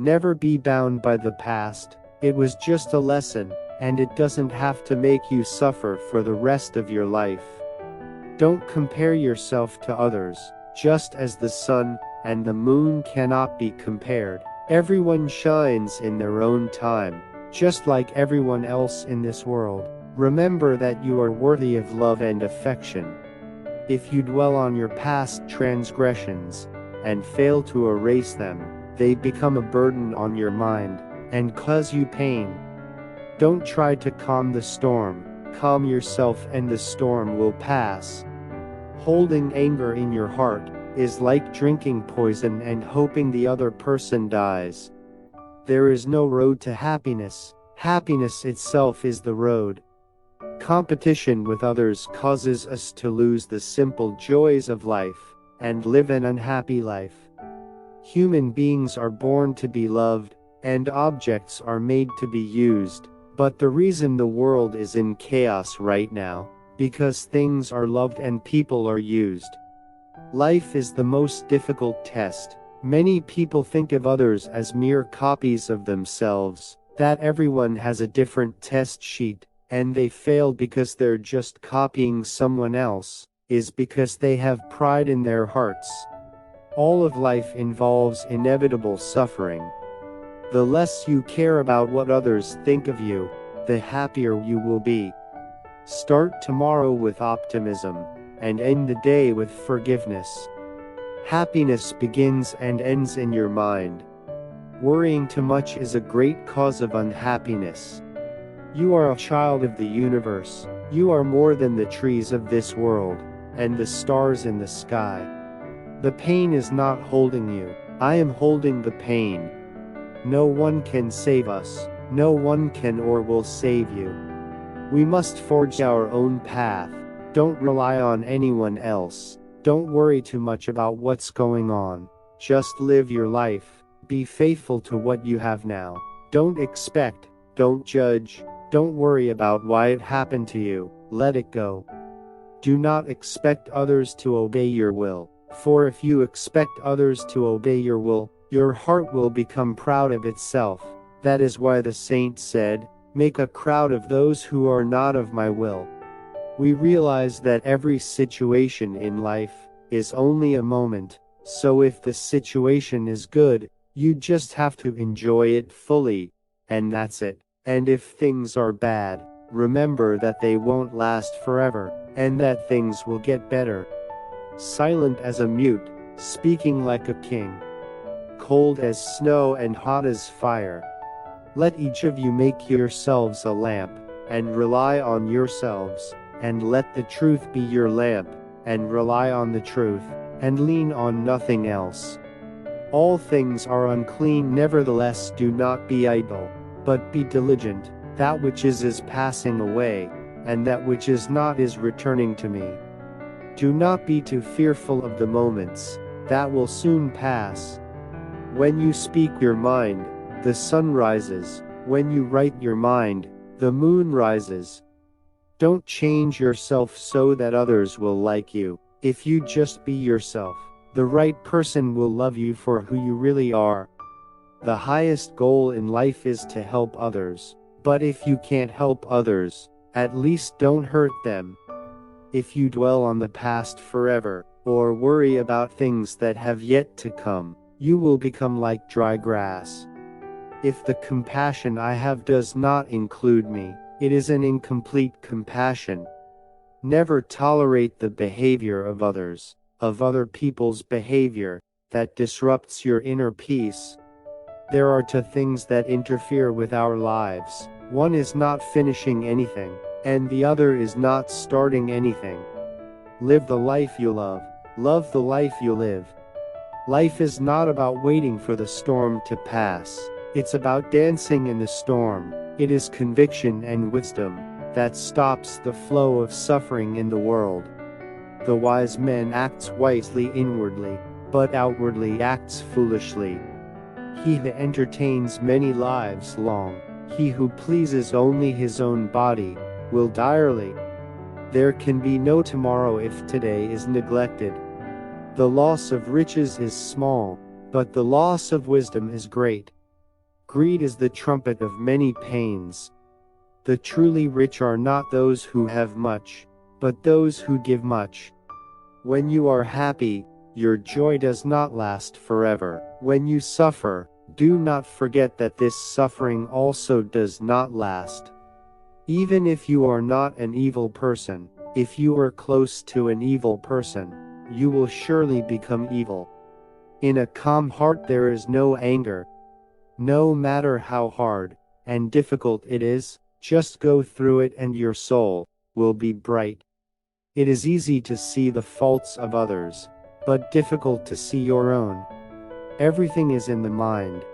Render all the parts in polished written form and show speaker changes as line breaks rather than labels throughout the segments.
Never be bound by the past. It was just a lesson, and it doesn't have to make you suffer for the rest of your life. Don't compare yourself to others, just as the sun and the moon cannot be compared. Everyone shines in their own time, just like everyone else in this world. Remember that you are worthy of love and affection. If you dwell on your past transgressions and fail to erase them, they become a burden on your mind and cause you pain. Don't try to calm the storm. Calm yourself and the storm will pass. Holding anger in your heart is like drinking poison and hoping the other person dies. There is no road to happiness. Happiness itself is the road. Competition with others causes us to lose the simple joys of life and live an unhappy life. Human beings are born to be loved, and objects are made to be used. But the reason the world is in chaos right now, because things are loved and people are used. Life is the most difficult test. Many people think of others as mere copies of themselves, that everyone has a different test sheet, and they fail because they're just copying someone else, is because they have pride in their hearts. All of life involves inevitable suffering. The less you care about what others think of you, the happier you will be. Start tomorrow with optimism, and end the day with forgiveness. Happiness begins and ends in your mind. Worrying too much is a great cause of unhappiness. You are a child of the universe. You are more than the trees of this world, and the stars in the sky. The pain is not holding you. I am holding the pain. No one can save us. No one can or will save you. We must forge our own path. Don't rely on anyone else. Don't worry too much about what's going on. Just live your life. Be faithful to what you have now. Don't expect. Don't judge. Don't worry about why it happened to you. Let it go. Do not expect others to obey your will. For if you expect others to obey your will, your heart will become proud of itself. That is why the saint said, "Make a crowd of those who are not of my will." We realize that every situation in life is only a moment, so if the situation is good, you just have to enjoy it fully, and that's it. And if things are bad, remember that they won't last forever, and that things will get better. Silent as a mute, speaking like a king. Cold as snow and hot as fire. Let each of you make yourselves a lamp, and rely on yourselves, and let the truth be your lamp, and rely on the truth, and lean on nothing else. All things are unclean, nevertheless do not be idle, but be diligent. That which is passing away, and that which is not is returning to me. Do not be too fearful of the moments, that will soon pass. When you speak your mind, the sun rises. When you write your mind, the moon rises. Don't change yourself so that others will like you. If you just be yourself, the right person will love you for who you really are. The highest goal in life is to help others. But if you can't help others, at least don't hurt them. If you dwell on the past forever, or worry about things that have yet to come, you will become like dry grass. If the compassion I have does not include me, it is an incomplete compassion. Never tolerate the behavior of others, of other people's behavior, that disrupts your inner peace. There are two things that interfere with our lives. One is not finishing anything, and the other is not starting anything. Live the life you love. Love the life you live. Life is not about waiting for the storm to pass. It's about dancing in the storm. It is conviction and wisdom that stops the flow of suffering in the world. The wise man acts wisely inwardly, but outwardly acts foolishly. He who entertains many lives long, he who pleases only his own body, will die early. There can be no tomorrow if today is neglected. The loss of riches is small, but the loss of wisdom is great. Greed is the trumpet of many pains. The truly rich are not those who have much, but those who give much. When you are happy, your joy does not last forever. When you suffer, do not forget that this suffering also does not last. Even if you are not an evil person, if you are close to an evil person, you will surely become evil. In a calm heart there is no anger. No matter how hard and difficult it is, just go through it and your soul will be bright. It is easy to see the faults of others, but difficult to see your own. Everything is in the mind.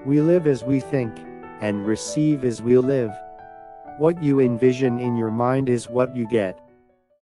We live as we think, and receive as we live. What you envision in your mind is what you get.